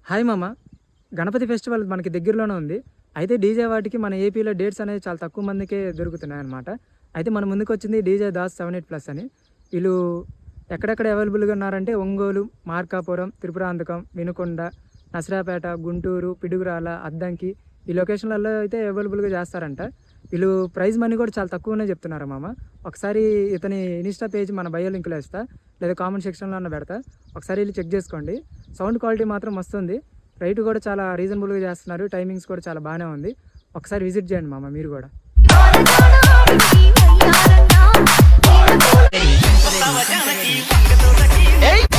Hi మామ, Ganapati festival మనకి దగ్గరలోనే ఉంది. అయితే డీజే వాటికి మన ఏపీలో డేట్స్ అనేవి చాలా తక్కువ మందికే దొరుకుతున్నాయి అనమాట. అయితే మన ముందుకు వచ్చింది డీజే దాస్ 78+ అని. వీళ్ళు ఎక్కడెక్కడ అవైలబుల్గా ఉన్నారంటే ఒంగోలు, మార్కాపురం, త్రిపురాంతకం, వినుకొండ, నసరాపేట, గుంటూరు, పిడుగురాల, అద్దంకి ఈ లొకేషన్లలో అయితే అవైలబుల్గా చేస్తారంట. వీళ్ళు ప్రైజ్ మనీ కూడా చాలా తక్కువనే చెప్తున్నారు మామ. ఒకసారి ఇతని ఇన్స్టా పేజ్ మన బయో లింక్లో ఇస్తా, లేదా కామెంట్ సెక్షన్లో అన్న పెడతా. ఒకసారి వెళ్ళి చెక్ చేసుకోండి. సౌండ్ క్వాలిటీ మాత్రం వస్తుంది. రైట్ కూడా చాలా రీజనబుల్గా చేస్తున్నారు. టైమింగ్స్ కూడా చాలా బాగానే ఉంది. ఒకసారి విజిట్ చేయండి మామ మీరు కూడా. Hey!